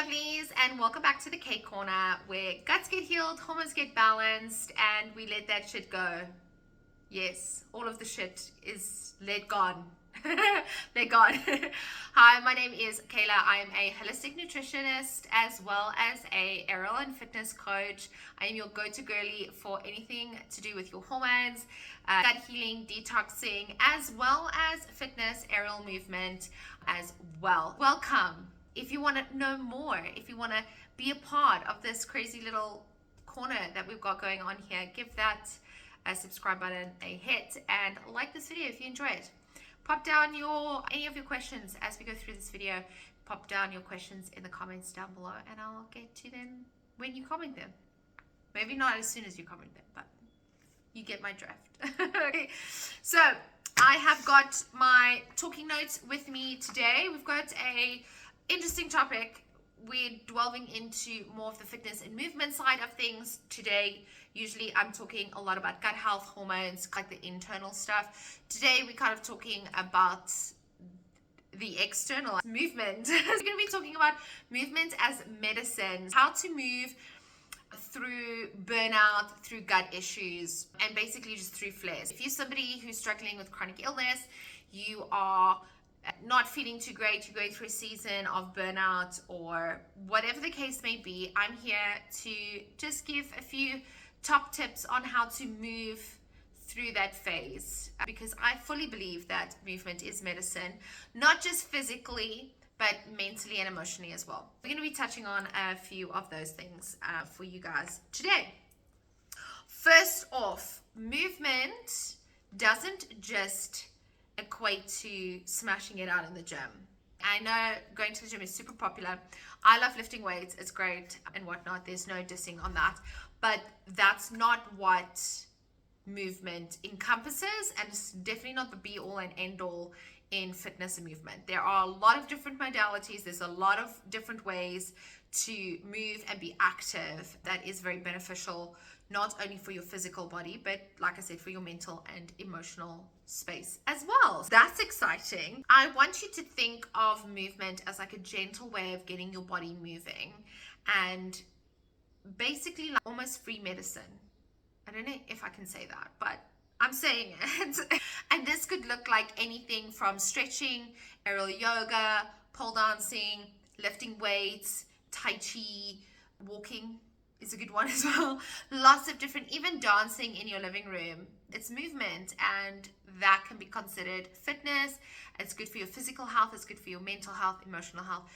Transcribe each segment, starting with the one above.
lovelies, and welcome back to the Cake Corner, where guts get healed, hormones get balanced, and we let that shit go. Yes, all of the shit is let gone. Let gone. Hi, my name is Kayla. I am a holistic nutritionist as well as a aerial and fitness coach. I am your go-to girly for anything to do with your hormones, gut healing, detoxing, as well as fitness, aerial movement as well. Welcome. If you want to know more, if you want to be a part of this crazy little corner that we've got going on here, give that subscribe button a hit and like this video if you enjoy it. Pop down any of your questions as we go through this video. Pop down your questions in the comments down below and I'll get to them when you comment them. Maybe not as soon as you comment them, but you get my drift. Okay, so I have got my talking notes with me today. We've got a interesting topic. We're delving into more of the fitness and movement side of things today. Usually I'm talking a lot about gut health, hormones, like the internal stuff. Today we're kind of talking about the external movement. We're going to be talking about movement as medicine, how to move through burnout, through gut issues, and basically just through flares. If you're somebody who's struggling with chronic illness, you are not feeling too great, you're going through a season of burnout or whatever the case may be, I'm here to just give a few top tips on how to move through that phase, because I fully believe that movement is medicine, not just physically but mentally and emotionally as well. We're going to be touching on a few of those things for you guys today. First off, movement doesn't just equate to smashing it out in the gym. I know going to the gym is super popular. I love lifting weights, it's great and whatnot, there's no dissing on that, but that's not what movement encompasses, and it's definitely not the be all and end all in fitness and movement. There are a lot of different modalities, there's a lot of different ways to move and be active that is very beneficial, not only for your physical body, but like I said, for your mental and emotional space as well. That's exciting. I want you to think of movement as like a gentle way of getting your body moving, and basically like almost free medicine. I don't know if I can say that, but I'm saying it. And this could look like anything from stretching, aerial yoga, pole dancing, lifting weights, tai chi, walking is a good one as well. Lots of different, even dancing in your living room. It's movement, and that can be considered fitness. It's good for your physical health, it's good for your mental health, emotional health,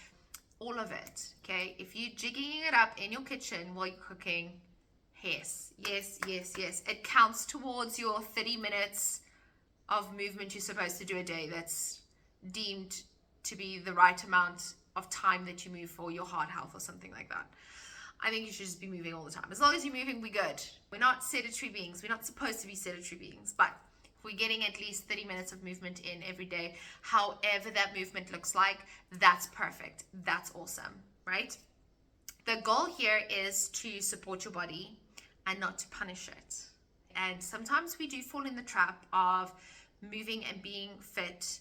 all of it. Okay, if you're jigging it up in your kitchen while you're cooking, yes, it counts towards your 30 minutes of movement you're supposed to do a day. That's deemed to be the right amount of time that you move for your heart health or something like that. I think you should just be moving all the time. As long as you're moving, we're good. We're not sedentary beings. We're not supposed to be sedentary beings. But if we're getting at least 30 minutes of movement in every day, however that movement looks like, that's perfect. That's awesome, right? The goal here is to support your body and not to punish it. And sometimes we do fall in the trap of moving and being fit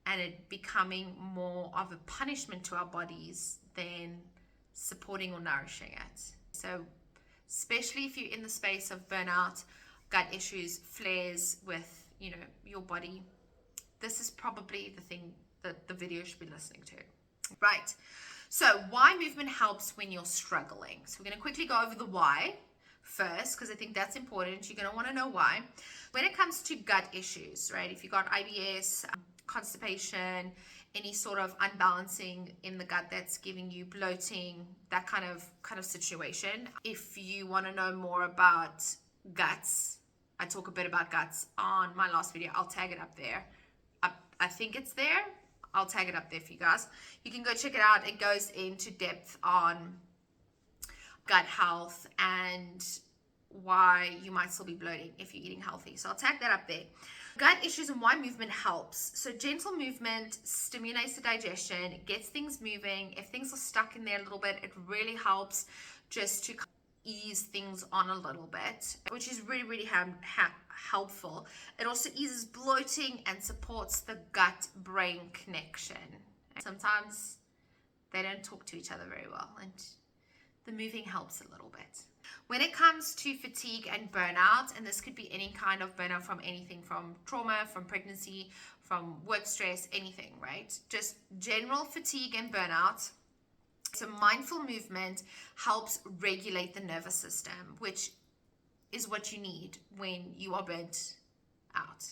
and it becoming more of a punishment to our bodies than supporting or nourishing it. So especially if you're in the space of burnout, gut issues, flares with your body, this is probably the thing that the video should be listening to. Right, so why movement helps when you're struggling. So we're going to quickly go over the why first, because I think that's important. You're going to want to know why. When it comes to gut issues, right, if you got IBS, constipation, any sort of unbalancing in the gut that's giving you bloating, that kind of situation. If you want to know more about guts, I talk a bit about guts on my last video. I'll tag it up there. I think it's there. I'll tag it up there for you guys. You can go check it out. It goes into depth on gut health and why you might still be bloating if you're eating healthy. So I'll tag that up there. Gut issues and why movement helps. So gentle movement stimulates the digestion, it gets things moving. If things are stuck in there a little bit, it really helps just to ease things on a little bit, which is really helpful. It also eases bloating and supports the gut-brain connection. Sometimes they don't talk to each other very well, and the moving helps a little bit. When it comes to fatigue and burnout, and this could be any kind of burnout from anything from trauma, from pregnancy, from work stress, anything, right? Just general fatigue and burnout. So mindful movement helps regulate the nervous system, which is what you need when you are burnt out.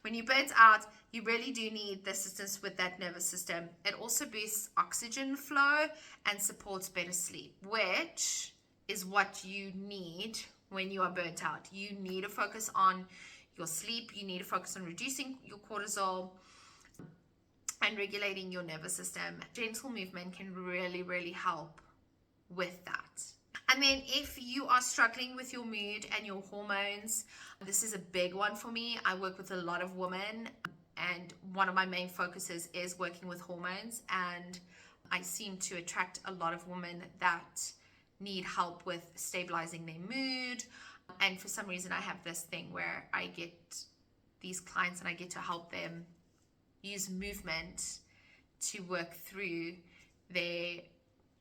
When you're burnt out, you really do need the assistance with that nervous system. It also boosts oxygen flow and supports better sleep, which is what you need when you are burnt out. You need to focus on your sleep. You need to focus on reducing your cortisol and regulating your nervous system. Gentle movement can really, really help with that. And then if you are struggling with your mood and your hormones, this is a big one for me. I work with a lot of women, and one of my main focuses is working with hormones, and I seem to attract a lot of women that need help with stabilizing their mood. And for some reason I have this thing where I get these clients and I get to help them use movement to work through their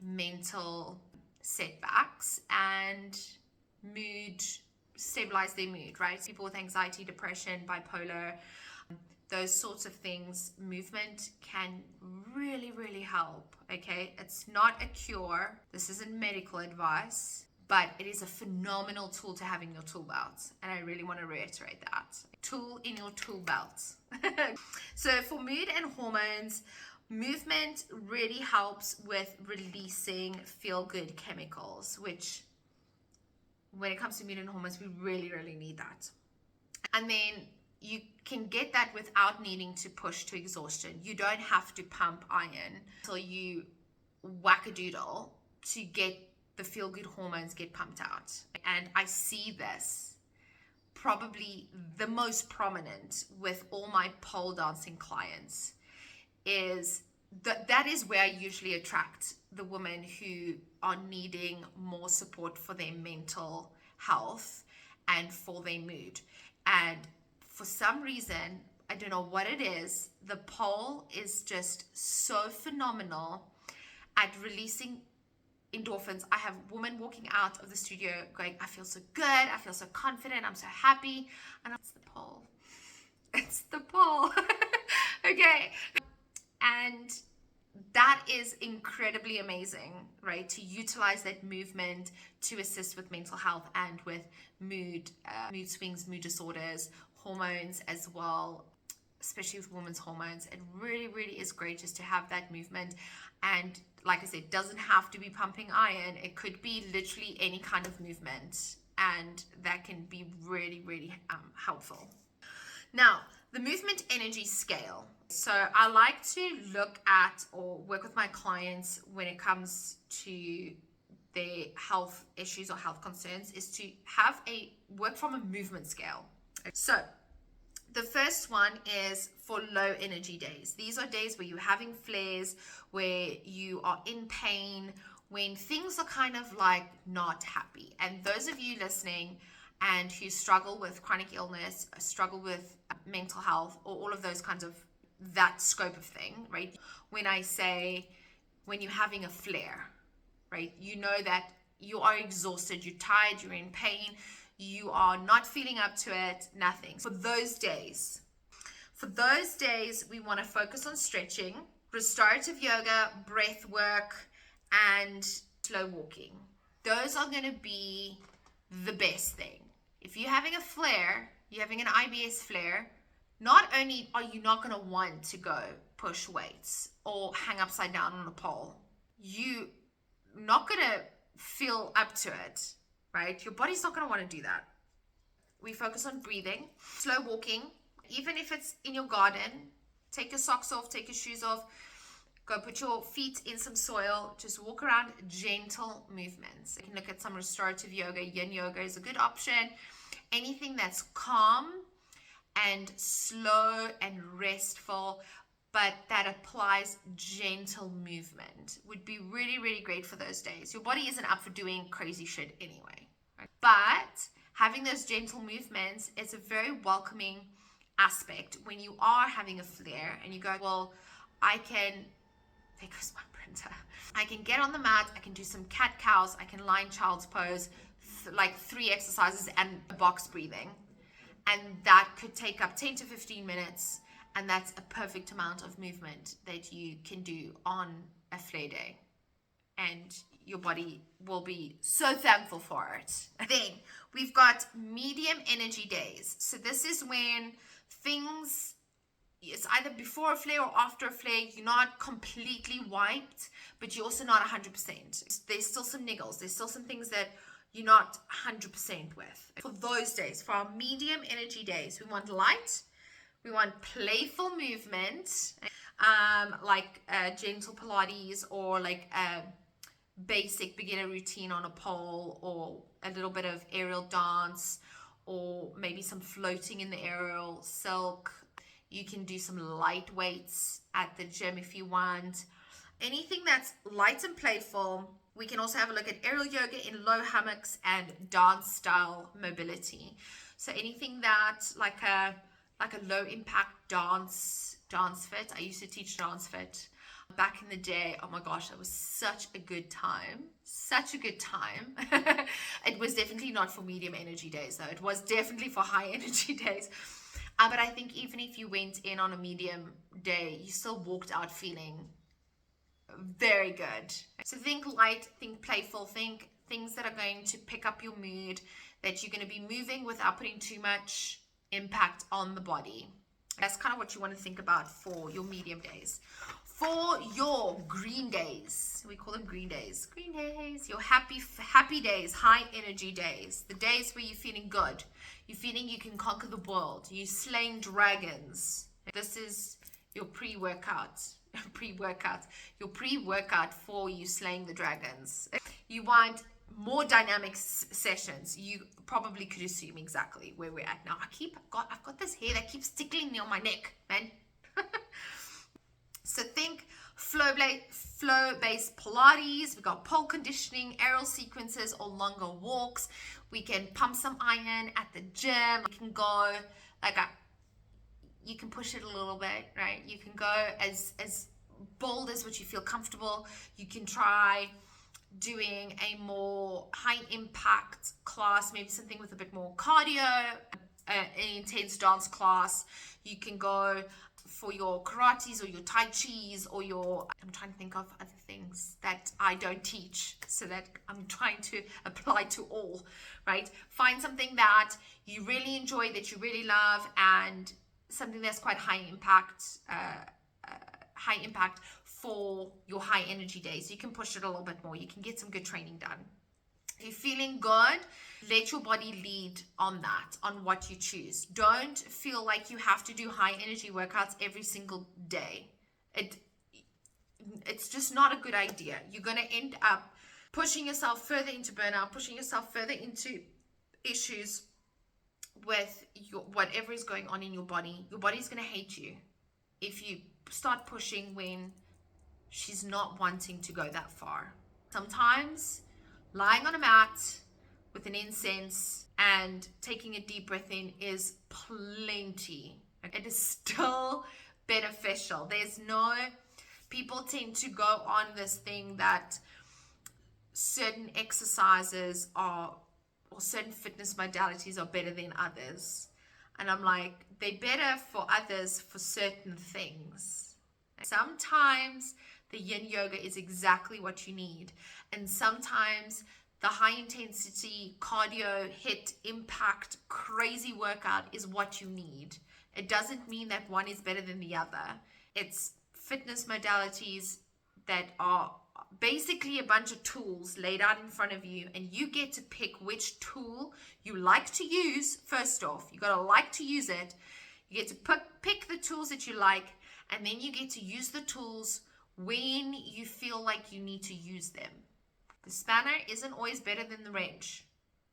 mental setbacks and stabilize their mood, right? People with anxiety, depression, bipolar, those sorts of things, movement can really, really help, okay? It's not a cure. This isn't medical advice, but it is a phenomenal tool to have in your tool belt. And I really want to reiterate that. Tool in your tool belt. So for mood and hormones, movement really helps with releasing feel-good chemicals, which when it comes to mood and hormones, we really, really need that. And then you can get that without needing to push to exhaustion. You don't have to pump iron until you whack a doodle to get the feel-good hormones get pumped out. And I see this probably the most prominent with all my pole dancing clients. Is that is where I usually attract the women who are needing more support for their mental health and for their mood. And for some reason, I don't know what it is, the pole is just so phenomenal at releasing endorphins. I have women walking out of the studio going, I feel so good, I feel so confident, I'm so happy. And it's the pole. It's the pole. Okay. And that is incredibly amazing, right? To utilize that movement to assist with mental health and with mood swings, mood disorders, hormones as well, especially with women's hormones. It really, really is great just to have that movement. And like I said, it doesn't have to be pumping iron. It could be literally any kind of movement. And that can be really, really helpful. Now, the movement energy scale. So I like to look at or work with my clients when it comes to their health issues or health concerns is to work from a movement scale. So the first one is for low energy days. These are days where you're having flares, where you are in pain, when things are kind of like not happy. And those of you listening and who struggle with chronic illness, struggle with mental health, or all of those kinds of that scope of thing, right? When I say when you're having a flare, right? You know that you are exhausted, you're tired, you're in pain, you are not feeling up to it, nothing. For those days, we want to focus on stretching, restorative yoga, breath work, and slow walking. Those are going to be the best thing. If you're having a flare, you're having an IBS flare, not only are you not going to want to go push weights or hang upside down on a pole, you're not going to feel up to it, right? Your body's not going to want to do that. We focus on breathing, slow walking, even if it's in your garden. Take your socks off, take your shoes off, go put your feet in some soil, just walk around, gentle movements. You can look at some restorative yoga. Yin yoga is a good option. Anything that's calm and slow and restful, but that applies gentle movement would be really, really great for those days. Your body isn't up for doing crazy shit anyway, right? But having those gentle movements is a very welcoming aspect when you are having a flare and you go, well, I can there goes my printer. I can get on the mat, I can do some cat cows, I can lie in child's pose, like 3 exercises and a box breathing. And that could take up 10 to 15 minutes. And that's a perfect amount of movement that you can do on a flare day. And your body will be so thankful for it. Then we've got medium energy days. So this is when things, it's either before a flare or after a flare, you're not completely wiped, but you're also not 100%. There's still some niggles. There's still some things that you're not 100% with. For those days, for our medium energy days, we want light, we want playful movement, like gentle Pilates or like a basic beginner routine on a pole, or a little bit of aerial dance, or maybe some floating in the aerial silk. You can do some light weights at the gym if you want. Anything that's light and playful. We can also have a look at aerial yoga in low hammocks and dance style mobility. So anything that's like a low impact dance fit. I used to teach dance fit back in the day. Oh my gosh, that was such a good time. Such a good time. It was definitely not for medium energy days though. It was definitely for high energy days. But I think even if you went in on a medium day, you still walked out feeling very good. So think light, think playful, think things that are going to pick up your mood, that you're going to be moving without putting too much impact on the body. That's kind of what you want to think about for your medium days. For your green days, we call them green days. Green days, your happy days, high energy days, the days where you're feeling good, you're feeling you can conquer the world, you're slaying dragons. This is your pre-workout, your pre-workout for you slaying the dragons. You want more dynamic sessions. You probably could assume exactly where we're at now. I've got this hair that keeps tickling me on my neck, man. So think flow-based Pilates. We've got pole conditioning, aerial sequences, or longer walks. We can pump some iron at the gym. We can go like you can push it a little bit, right? You can go as bold as what you feel comfortable. You can try doing a more high impact class, maybe something with a bit more cardio, an intense dance class. You can go for your karates or your tai chis or I'm trying to think of other things that I don't teach, so that I'm trying to apply to all, right? Find something that you really enjoy, that you really love, and something that's quite high impact for your high energy days. You can push it a little bit more. You can get some good training done. If you're feeling good, let your body lead on that, on what you choose. Don't feel like you have to do high energy workouts every single day. It's just not a good idea. You're going to end up pushing yourself further into burnout, pushing yourself further into issues with whatever is going on in your body. Your body's going to hate you if you start pushing when she's not wanting to go that far. Sometimes lying on a mat with an incense and taking a deep breath in is plenty. It is still beneficial. People tend to go on this thing that certain exercises or certain fitness modalities are better than others. And I'm like, they're better for others for certain things. Sometimes the yin yoga is exactly what you need. And sometimes the high intensity cardio hit impact crazy workout is what you need. It doesn't mean that one is better than the other. It's fitness modalities that are basically a bunch of tools laid out in front of you, and you get to pick which tool you like to use. First off, you got to like to use it. You get to pick the tools that you like, and then you get to use the tools when you feel like you need to use them. The spanner isn't always better than the wrench,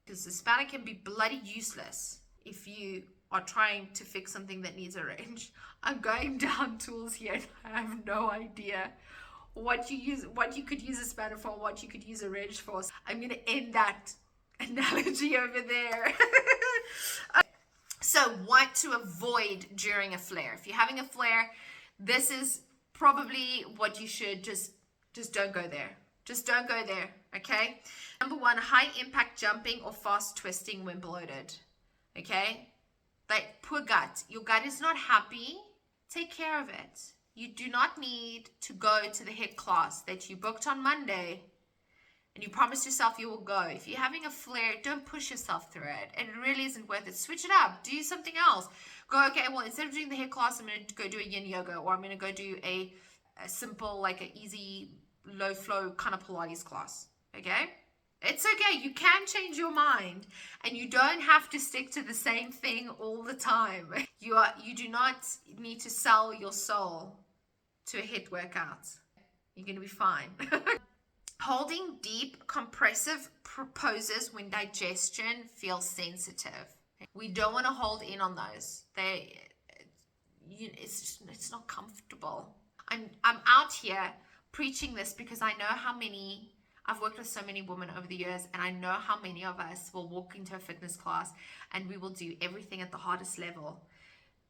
because the spanner can be bloody useless if you are trying to fix something that needs a wrench. I'm going down tools here and I have no idea what you could use a spanner for, what you could use a wrench for. I'm going to end that analogy over there. So what to avoid during a flare. If you're having a flare, this is probably what you should just don't go there. Just don't go there, okay? Number 1, high impact jumping or fast twisting when bloated, okay? Like, poor gut. Your gut is not happy. Take care of it. You do not need to go to the HIIT class that you booked on Monday and you promised yourself you will go. If you're having a flare, don't push yourself through it. It really isn't worth it. Switch it up. Do something else. Go, okay, well, instead of doing the HIIT class, I'm going to go do a yin yoga, or I'm going to go do a simple, like an easy, low flow kind of Pilates class, okay? It's okay. You can change your mind, and you don't have to stick to the same thing all the time. You do not need to sell your soul to a HIIT workout. You're going to be fine. Holding deep compressive poses when digestion feels sensitive. We don't want to hold in on those. It's not comfortable. I'm out here preaching this because I know how many, I've worked with so many women over the years, and I know how many of us will walk into a fitness class and we will do everything at the hardest level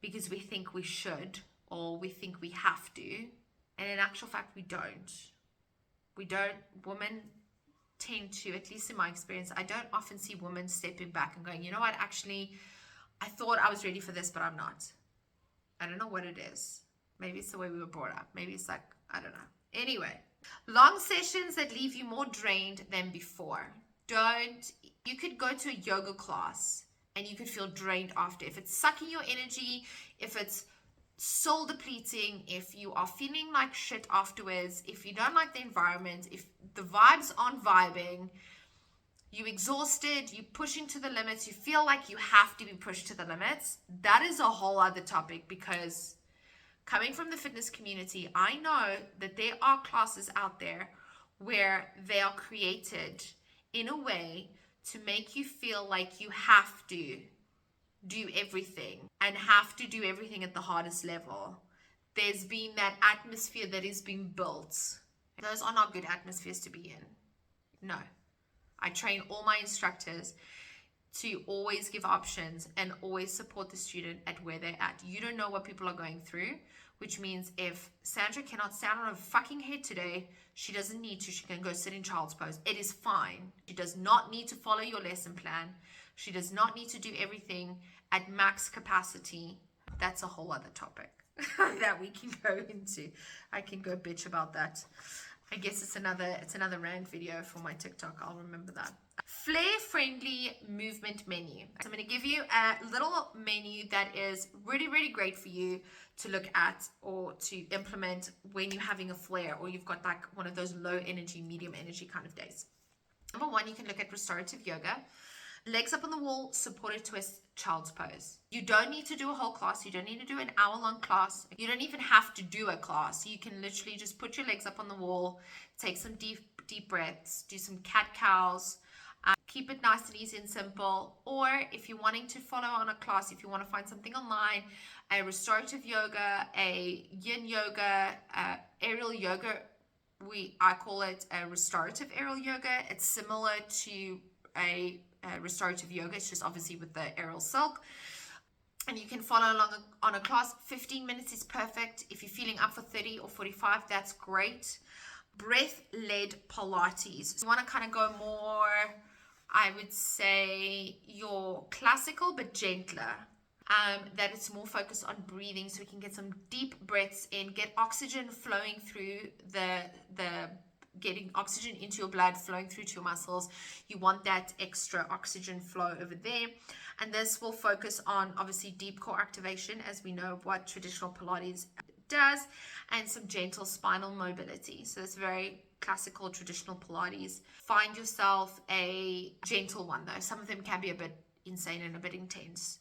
because we think we should, or we think we have to. And in actual fact, we don't. Women tend to, at least in my experience, I don't often see women stepping back and going, you know what, actually, I thought I was ready for this, but I'm not. I don't know what it is. Maybe it's the way we were brought up. Maybe it's like, I don't know. Anyway, long sessions that leave you more drained than before. You could go to a yoga class and you could feel drained after. If it's sucking your energy, if it's soul depleting, if you are feeling like shit afterwards, if you don't like the environment, if the vibes aren't vibing, you're exhausted, you're pushing to the limits, you feel like you have to be pushed to the limits, that is a whole other topic. Because coming from the fitness community, I know that there are classes out there where they are created in a way to make you feel like you have to do everything and have to do everything at the hardest level. There's been that atmosphere that is being built. Those are not good atmospheres to be in. No. I train all my instructors to always give options and always support the student at where they're at. You don't know what people are going through, which means if Sandra cannot stand on her fucking head today, she doesn't need to. She can go sit in child's pose. It is fine. She does not need to follow your lesson plan. She does not need to do everything at max capacity. That's a whole other topic that we can go into. I can go bitch about that. I guess it's another rant video for my TikTok. I'll remember that. Flare-friendly movement menu. So I'm going to give you a little menu that is really, really great for you to look at or to implement when you're having a flare or you've got like one of those low energy, medium energy kind of days. Number 1, you can look at restorative yoga. Legs up on the wall, supported twist, child's pose. You don't need to do a whole class. You don't need to do an hour-long class. You don't even have to do a class. You can literally just put your legs up on the wall, take some deep breaths, do some cat-cows, keep it nice and easy and simple. Or if you're wanting to follow on a class, if you want to find something online, a restorative yoga, a yin yoga, aerial yoga, I call it a restorative aerial yoga. It's similar to a restorative yoga. It's just obviously with the aerial silk, and you can follow along on a class. 15 minutes is perfect. If you're feeling up for 30 or 45, that's great. Breath-led Pilates. You want to kind of go more, I would say, your classical but gentler. That it's more focused on breathing, so we can get some deep breaths in, get oxygen flowing through getting oxygen into your blood, flowing through to your muscles. You want that extra oxygen flow over there. And this will focus on obviously deep core activation, as we know what traditional Pilates does, and some gentle spinal mobility. So it's very classical traditional Pilates. Find yourself a gentle one though. Some of them can be a bit insane and a bit intense.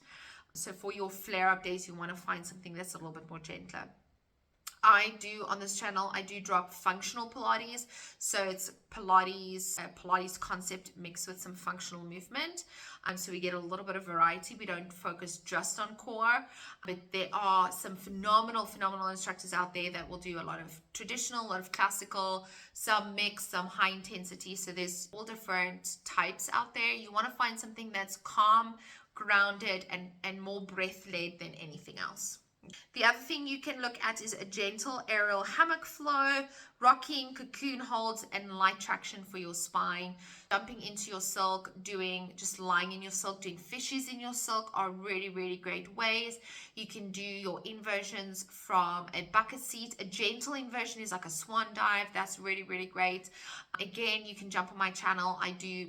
So for your flare-up days, you want to find something that's a little bit more gentler. I do on this channel, I do drop functional Pilates. So it's Pilates concept mixed with some functional movement. So we get a little bit of variety. We don't focus just on core, but there are some phenomenal instructors out there that will do a lot of traditional, a lot of classical, some mixed, some high intensity. So there's all different types out there. You want to find something that's calm, grounded, and more breath-led than anything else. The other thing you can look at is a gentle aerial hammock flow, rocking, cocoon holds, and light traction for your spine. Jumping into your silk, just lying in your silk, doing fishes in your silk are really, really great ways. You can do your inversions from a bucket seat. A gentle inversion is like a swan dive. That's really, really great. Again, you can jump on my channel. I do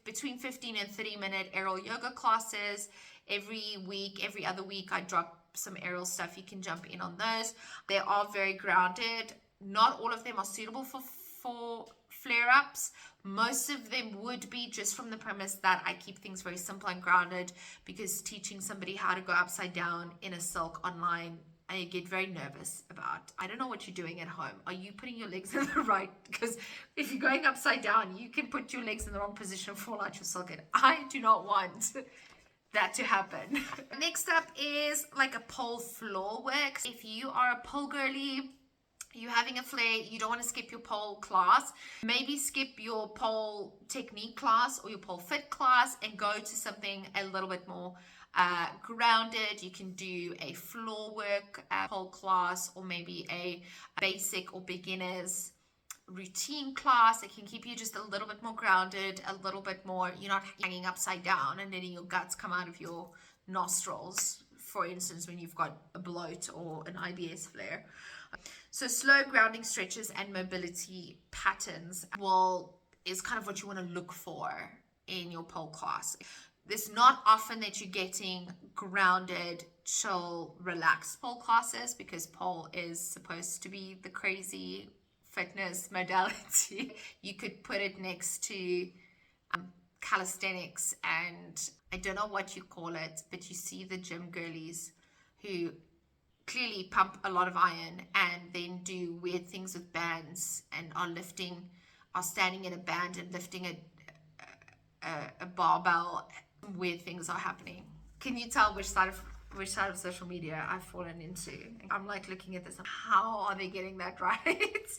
between 15 and 30-minute aerial yoga classes every week. Every other week, I drop some aerial stuff. You can jump in on those. They are very grounded. Not all of them are suitable for flare-ups. Most of them would be, just from the premise that I keep things very simple and grounded, because teaching somebody how to go upside down in a silk online, I get very nervous about. I don't know what you're doing at home. Are you putting your legs in the right? Because if you're going upside down, you can put your legs in the wrong position and fall out your silk. And I do not want that to happen. Next up is like a pole floor work. If you are a pole girly, you're having a flare, you don't want to skip your pole class, maybe skip your pole technique class or your pole fit class and go to something a little bit more grounded. You can do a floor work pole class, or maybe a basic or beginners routine class. It can keep you just a little bit more grounded, a little bit more, you're not hanging upside down and letting your guts come out of your nostrils, for instance, when you've got a bloat or an IBS flare. So slow grounding stretches and mobility patterns is kind of what you want to look for in your pole class. There's not often that you're getting grounded, chill, relaxed pole classes, because pole is supposed to be the crazy fitness modality. You could put it next to calisthenics, and I don't know what you call it, but you see the gym girlies who clearly pump a lot of iron and then do weird things with bands and are standing in a band and lifting a barbell. Weird things are happening. Can you tell which side of social media I've fallen into? I'm like looking at this, how are they getting that right?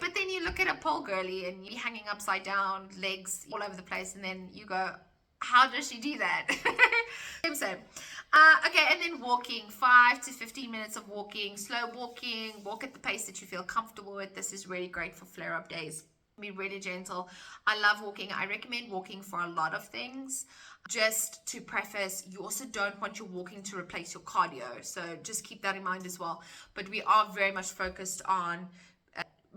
But then you look at a pole girly and you're hanging upside down, legs all over the place, and then you go, how does she do that? Same. Okay, and then walking, 5 to 15 minutes of walking, slow walking, walk at the pace that you feel comfortable with. This is really great for flare-up days. Be really gentle. I love walking. I recommend walking for a lot of things. Just to preface, you also don't want your walking to replace your cardio, so just keep that in mind as well. But we are very much focused on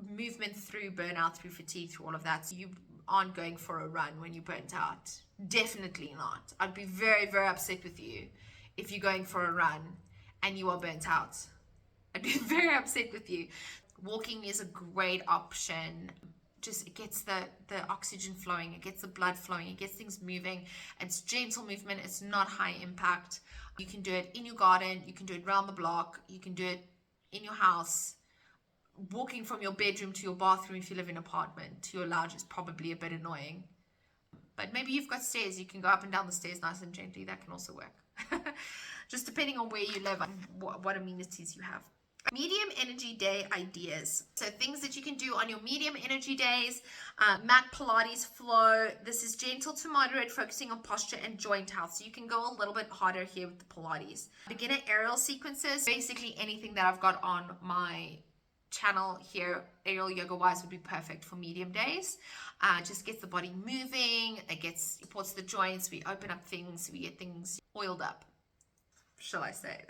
movement through burnout, through fatigue, through all of that. So you aren't going for a run when you're burnt out. Definitely not. I'd be very, very upset with you if you're going for a run and you are burnt out. I'd be very upset with you. Walking is a great option. Just, it gets the oxygen flowing, it gets the blood flowing, it gets things moving. It's gentle movement, it's not high impact. You can do it in your garden, you can do it around the block, you can do it in your house. Walking from your bedroom to your bathroom, if you live in an apartment, to your lounge is probably a bit annoying. But maybe you've got stairs, you can go up and down the stairs nice and gently. That can also work. Just depending on where you live and what amenities you have. Medium energy day ideas. So things that you can do on your medium energy days. Mat Pilates flow. This is gentle to moderate, focusing on posture and joint health. So you can go a little bit harder here with the Pilates. Beginner aerial sequences. Basically anything that I've got on my channel here, aerial yoga wise, would be perfect for medium days. Just gets the body moving. It supports the joints. We open up things. We get things oiled up, shall I say.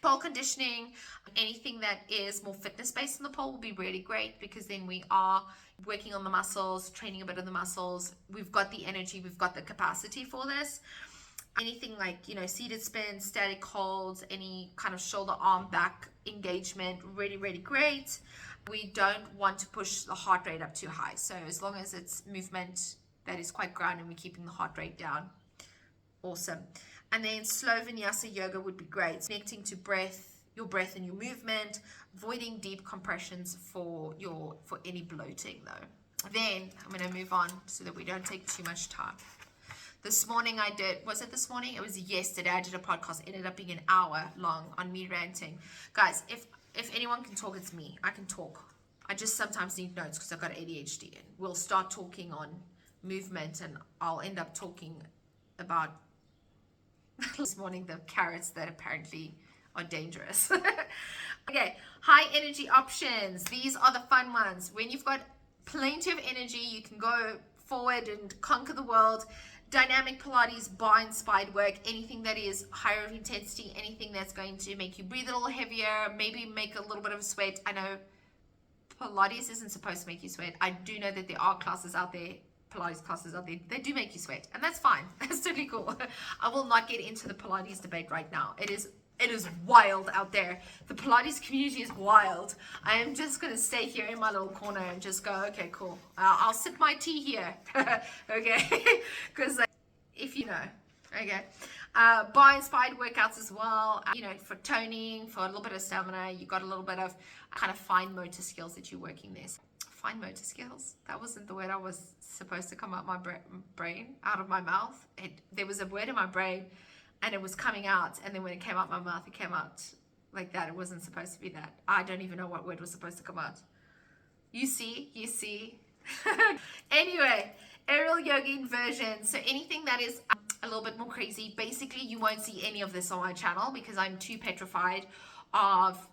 Pole conditioning, anything that is more fitness based in the pole will be really great, because then we are working on the muscles, training a bit of the muscles. We've got the energy, we've got the capacity for this. Anything like, seated spins, static holds, any kind of shoulder, arm, back engagement, really, really great. We don't want to push the heart rate up too high. So as long as it's movement that is quite grounded and we're keeping the heart rate down, awesome. And then slow vinyasa yoga would be great. Connecting to your breath and your movement, avoiding deep compressions for any bloating though. Then I'm going to move on so that we don't take too much time. This morning was it this morning? It was yesterday. I did a podcast. It ended up being an hour long on me ranting. Guys, if anyone can talk, it's me. I can talk. I just sometimes need notes because I've got ADHD. And we'll start talking on movement and I'll end up talking about this morning the carrots that apparently are dangerous. Okay, high energy options. These are the fun ones. When you've got plenty of energy, you can go forward and conquer the world. Dynamic Pilates, bar inspired work, anything that is higher of intensity, anything that's going to make you breathe a little heavier, maybe make a little bit of sweat. I know Pilates isn't supposed to make you sweat. I do know that there are classes out there, Pilates classes out there, they do make you sweat, and that's fine. That's totally cool. I will not get into the Pilates debate right now. It is wild out there. The Pilates community is wild. I am just going to stay here in my little corner and just go, okay, cool. I'll sip my tea here. Okay. Because if you know, okay. Bar inspired workouts as well. You know, for toning, for a little bit of stamina, you got a little bit of kind of fine motor skills that you're working there. Fine motor skills. That wasn't the word I was supposed to come out my brain, out of my mouth. There was a word in my brain, and it was coming out, and then when it came out my mouth, it came out like that. It wasn't supposed to be that. I don't even know what word was supposed to come out. You see. Anyway, aerial yoga inversion. So anything that is a little bit more crazy, basically you won't see any of this on my channel because I'm too petrified of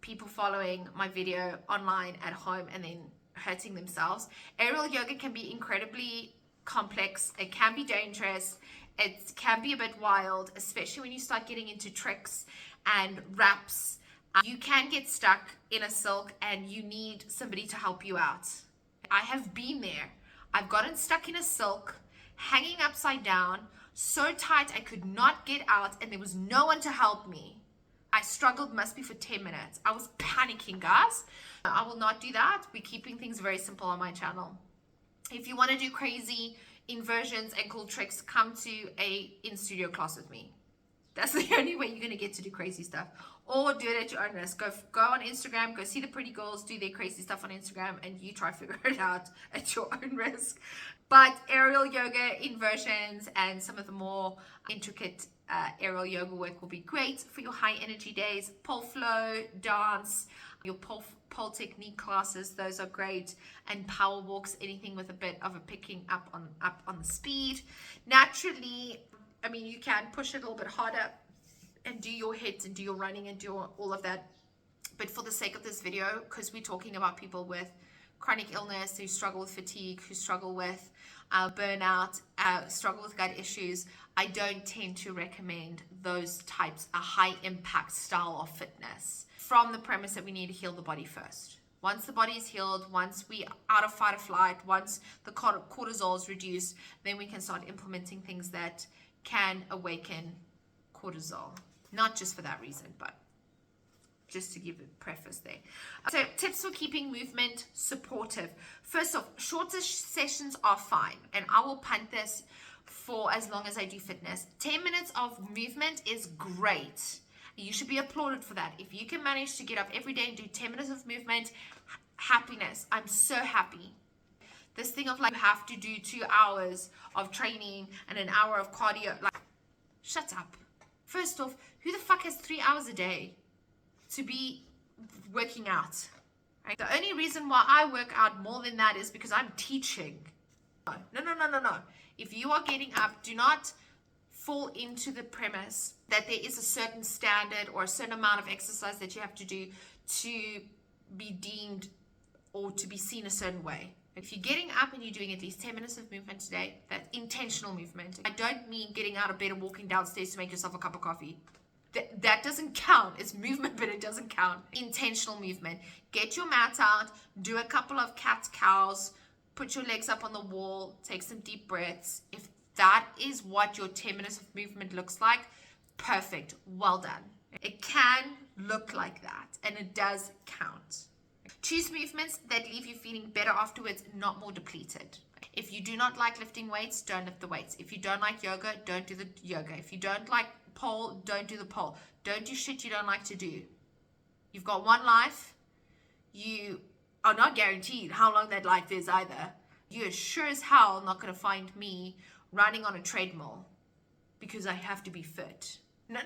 people following my video online at home and then hurting themselves. Aerial yoga can be incredibly complex. It can be dangerous. It can be a bit wild, especially when you start getting into tricks and wraps. You can get stuck in a silk and you need somebody to help you out. I have been there. I've gotten stuck in a silk, hanging upside down, so tight I could not get out, and there was no one to help me. I struggled, must be for 10 minutes. I was panicking, guys. I will not do that. We're keeping things very simple on my channel. If you want to do crazy inversions and cool tricks, come to a in-studio class with me. That's the only way you're going to get to do crazy stuff. Or do it at your own risk. Go on Instagram, go see the pretty girls do their crazy stuff on Instagram, and you try to figure it out at your own risk. But aerial yoga inversions and some of the more intricate aerial yoga work will be great for your high energy days. Pole flow, dance, your pole technique classes, those are great. And power walks, anything with a bit of a picking up on the speed. Naturally, I mean, you can push it a little bit harder and do your hits and do your running and do all of that. But for the sake of this video, because we're talking about people with chronic illness, who struggle with fatigue, who struggle with burnout, struggle with gut issues, I don't tend to recommend those types of high impact style of fitness, from the premise that we need to heal the body first. Once the body is healed, once we out of fight or flight, once the cortisol is reduced, then we can start implementing things that can awaken cortisol. Not just for that reason, but just to give a preface there. So tips for keeping movement supportive. First off, shorter sessions are fine, and I will punt this for as long as I do fitness. 10 minutes of movement is great. You should be applauded for that. If you can manage to get up every day and do 10 minutes of movement, happiness. I'm so happy. This thing of like, you have to do 2 hours of training and an hour of cardio, like, shut up. First off, who the fuck has 3 hours a day to be working out? Right? The only reason why I work out more than that is because I'm teaching. No. If you are getting up, do not fall into the premise that there is a certain standard or a certain amount of exercise that you have to do to be deemed or to be seen a certain way. If you're getting up and you're doing at least 10 minutes of movement today, that's intentional movement. I don't mean getting out of bed and walking downstairs to make yourself a cup of coffee. That doesn't count. It's movement, but it doesn't count. Intentional movement. Get your mat out, do a couple of cat cows, put your legs up on the wall, take some deep breaths. If that is what your 10 minutes of movement looks like, perfect. Well done. It can look like that, and it does count. Choose movements that leave you feeling better afterwards, not more depleted. If you do not like lifting weights, don't lift the weights. If you don't like yoga, don't do the yoga. If you don't like pole, don't do the pole. Don't do shit you don't like to do. You've got one life. You are not guaranteed how long that life is either. You're sure as hell not going to find me running on a treadmill because I have to be fit. No.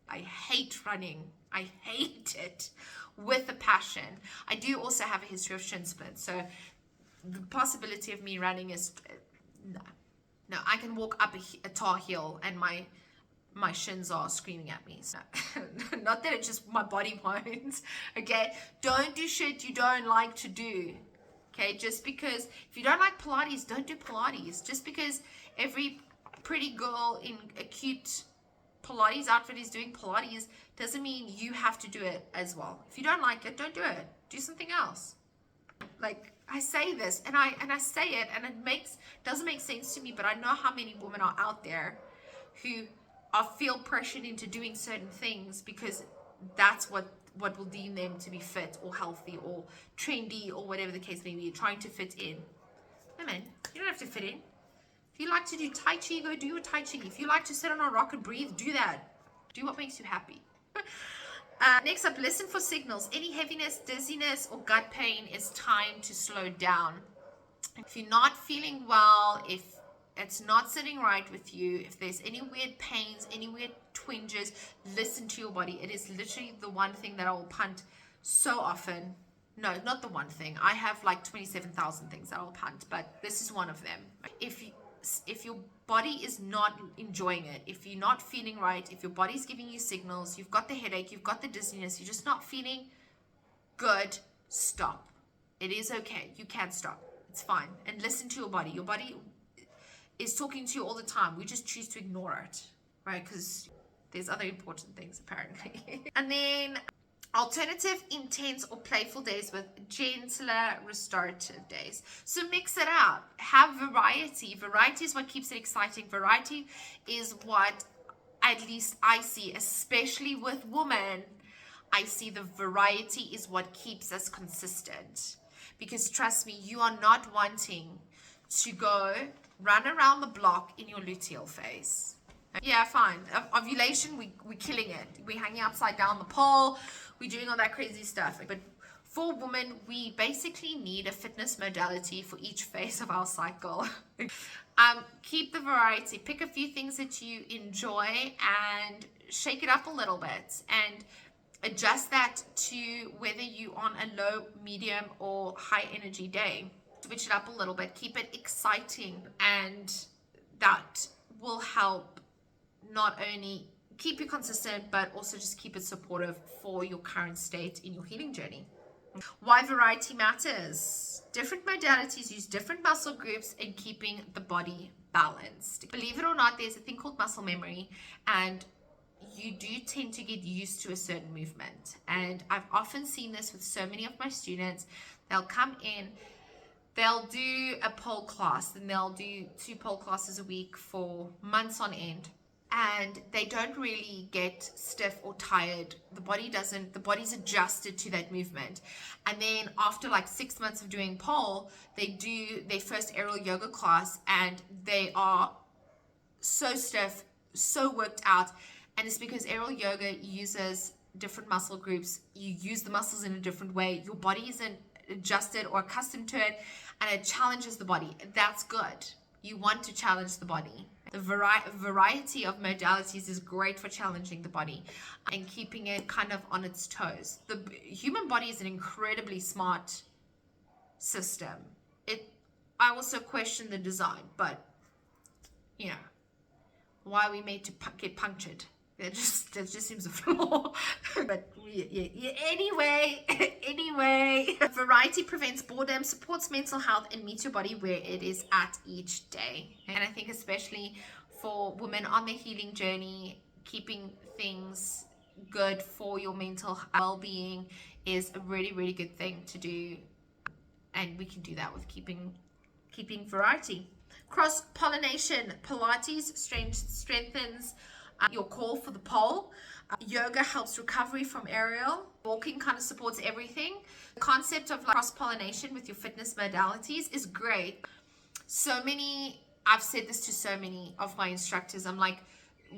I hate running. I hate it with a passion. I do also have a history of shin splints, so the possibility of me running is no. I can walk up a tar hill and my my shins are screaming at me. So, not that it's just my body won't. Okay, don't do shit you don't like to do. Okay, just because if you don't like Pilates, don't do Pilates. Just because every pretty girl in a cute Pilates outfit is doing Pilates doesn't mean you have to do it as well. If you don't like it, don't do it. Do something else. Like, I say this and I say it, and it doesn't make sense to me, but I know how many women are out there who feel pressured into doing certain things because that's what will deem them to be fit or healthy or trendy or whatever the case may be. You're trying to fit in. No, man, you don't have to fit in. If you like to do Tai Chi, go do your Tai Chi. If you like to sit on a rock and breathe, do that. Do what makes you happy. Next up, listen for signals. Any heaviness, dizziness, or gut pain, is time to slow down. If you're not feeling well, if it's not sitting right with you, if there's any weird pains, any weird twinges, listen to your body. It is literally the one thing that I will punt so often. No, not the one thing. I have like 27,000 things that I'll punt, but this is one of them. If your body is not enjoying it, if you're not feeling right, if your body's giving you signals, you've got the headache, you've got the dizziness, you're just not feeling good, stop. It is okay. You can stop. It's fine. And listen to your body. Your body is talking to you all the time. We just choose to ignore it, right? Because there's other important things apparently. And then alternative, intense, or playful days with gentler, restorative days. So mix it up. Have variety. Variety is what keeps it exciting. Variety is what, at least I see, especially with women, I see the variety is what keeps us consistent. Because trust me, you are not wanting to go run around the block in your luteal phase. Yeah, fine. Ovulation, we're killing it. We're hanging upside down the pole. We're doing all that crazy stuff. But for women, we basically need a fitness modality for each phase of our cycle. Keep the variety. Pick a few things that you enjoy and shake it up a little bit. And adjust that to whether you're on a low, medium, or high energy day. Switch it up a little bit. Keep it exciting. And that will help not only keep you consistent, but also just keep it supportive for your current state in your healing journey. Why variety matters. Different modalities use different muscle groups in keeping the body balanced. Believe it or not, there's a thing called muscle memory, and you do tend to get used to a certain movement. And I've often seen this with so many of my students. They'll come in, they'll do a pole class, and they'll do 2 pole classes a week for months on end. And they don't really get stiff or tired. The body's adjusted to that movement. And then after like 6 months of doing pole, they do their first aerial yoga class, and they are so stiff, so worked out. And it's because aerial yoga uses different muscle groups. You use the muscles in a different way. Your body isn't adjusted or accustomed to it, and it challenges the body. That's good. You want to challenge the body. The variety of modalities is great for challenging the body and keeping it kind of on its toes. The human body is an incredibly smart system. I also question the design, but you know, why are we made to get punctured? That just seems a flaw. But yeah, anyway, variety prevents boredom, supports mental health, and meets your body where it is at each day. And I think especially for women on their healing journey, keeping things good for your mental well-being is a really, really good thing to do. And we can do that with keeping variety. Cross-pollination. Pilates strengthens your core for the pole. Yoga helps recovery from aerial. Walking kind of supports everything. The concept of like cross-pollination with your fitness modalities is great. I've said this to so many of my instructors. I'm like,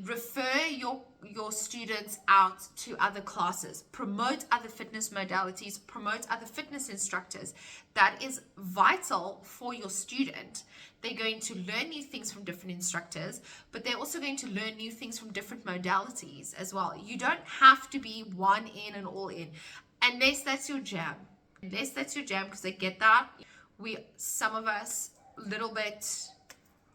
refer your students out to other classes, promote other fitness modalities, promote other fitness instructors. That is vital for your student. They're going to learn new things from different instructors, but they're also going to learn new things from different modalities as well. You don't have to be one in and all in, unless that's your jam. Because I get that. Some of us, a little bit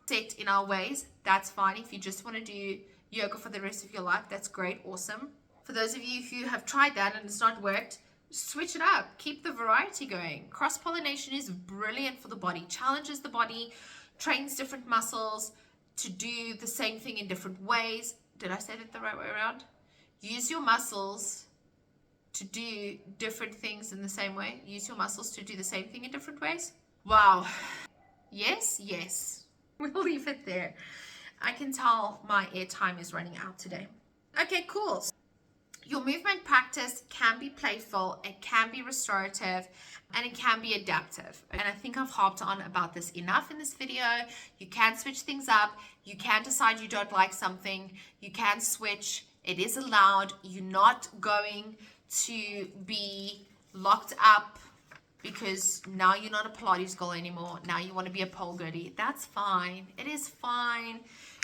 set in our ways. That's fine. If you just want to do yoga for the rest of your life, that's great, awesome. For those of you who have tried that and it's not worked, switch it up. Keep the variety going. Cross-pollination is brilliant for the body, challenges the body, trains different muscles to do the same thing in different ways. Did I say that the right way around? Use your muscles to do different things in the same way. Use your muscles to do the same thing in different ways. Wow. Yes, yes. We'll leave it there. I can tell my airtime is running out today. Okay, cool. Your movement practice can be playful, it can be restorative, and it can be adaptive. And I think I've harped on about this enough in this video. You can switch things up. You can decide you don't like something. You can switch. It is allowed. You're not going to be locked up because now you're not a Pilates girl anymore. Now you want to be a pole girly. That's fine. It is fine.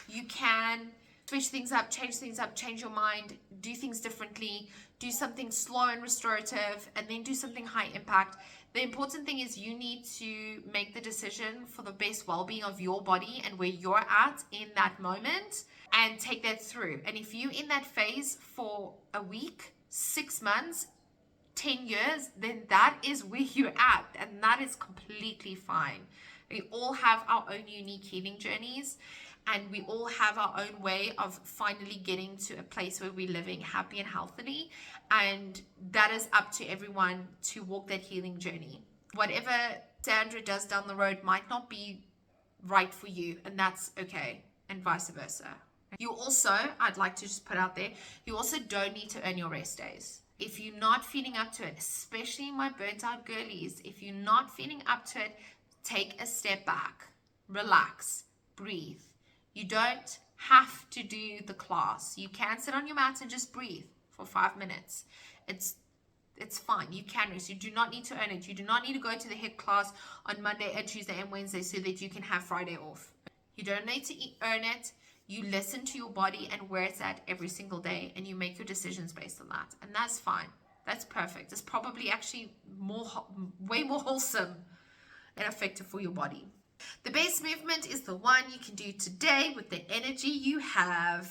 You can switch things up, change your mind, do things differently, do something slow and restorative, and then do something high impact. The important thing is you need to make the decision for the best well-being of your body and where you're at in that moment and take that through. And if you're in that phase for a week, 6 months, 10 years, then that is where you're at, and that is completely fine. We all have our own unique healing journeys, and we all have our own way of finally getting to a place where we're living happy and healthily. And that is up to everyone to walk that healing journey. Whatever Sandra does down the road might not be right for you, and that's okay, and vice versa. You also, I'd like to just put out there, you also don't need to earn your rest days. If you're not feeling up to it, especially my burnt out girlies, if you're not feeling up to it, take a step back, relax, breathe. You don't have to do the class. You can sit on your mat and just breathe for 5 minutes. It's fine. You can rest. You do not need to earn it. You do not need to go to the HIIT class on Monday and Tuesday and Wednesday so that you can have Friday off. You don't need to earn it. You listen to your body and where it's at every single day, and you make your decisions based on that. And that's fine. That's perfect. It's probably actually way more wholesome and effective for your body. The base movement is the one you can do today with the energy you have.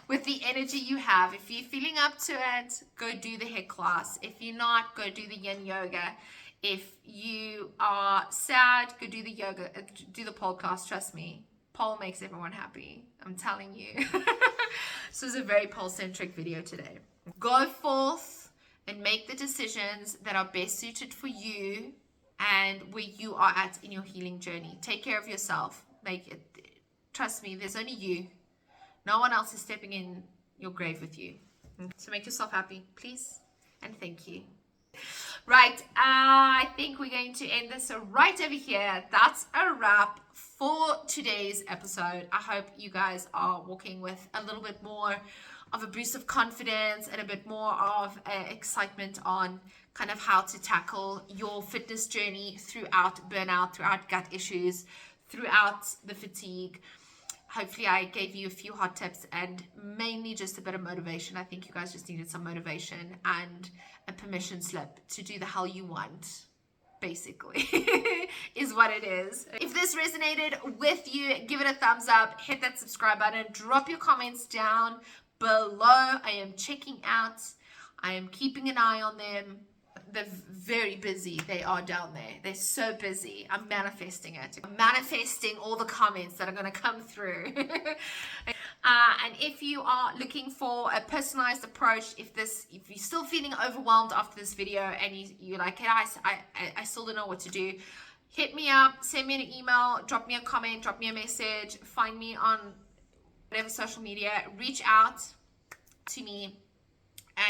With the energy you have. If you're feeling up to it, go do the HIIT class. If you're not, go do the yin yoga. If you are sad, go do the yoga, do the podcast. Trust me, pole makes everyone happy. I'm telling you. This is a very pole-centric video today. Go forth and make the decisions that are best suited for you and where you are at in your healing journey. Take care of yourself. Trust me, there's only you. No one else is stepping in your grave with you. So make yourself happy, please, and thank you. Right, I think we're going to end this right over here. That's a wrap for today's episode. I hope you guys are walking with a little bit more of a boost of confidence and a bit more of excitement on kind of how to tackle your fitness journey throughout burnout, throughout gut issues, throughout the fatigue. Hopefully I gave you a few hot tips and mainly just a bit of motivation. I think you guys just needed some motivation and a permission slip to do the hell you want, basically, is what it is. If this resonated with you, give it a thumbs up, hit that subscribe button, drop your comments down below. I am checking out. I am keeping an eye on them. They're very busy. They are down there. They're so busy. I'm manifesting it. I'm manifesting all the comments that are going to come through. And if you are looking for a personalized approach, if you're still feeling overwhelmed after this video and you're like, hey, I still don't know what to do, hit me up, send me an email, drop me a comment, drop me a message, find me on whatever social media, reach out to me,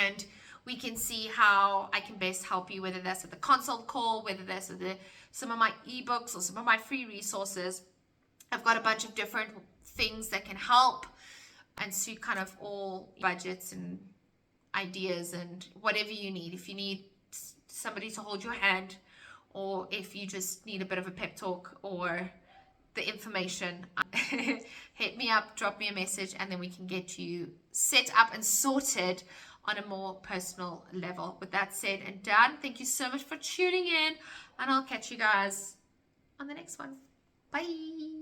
and we can see how I can best help you, whether that's with a consult call, whether that's with some of my ebooks or some of my free resources. I've got a bunch of different things that can help and suit kind of all budgets and ideas and whatever you need. If you need somebody to hold your hand, or if you just need a bit of a pep talk or the information, hit me up, drop me a message, and then we can get you set up and sorted on a more personal level. With that said and done, thank you so much for tuning in, and I'll catch you guys on the next one. Bye.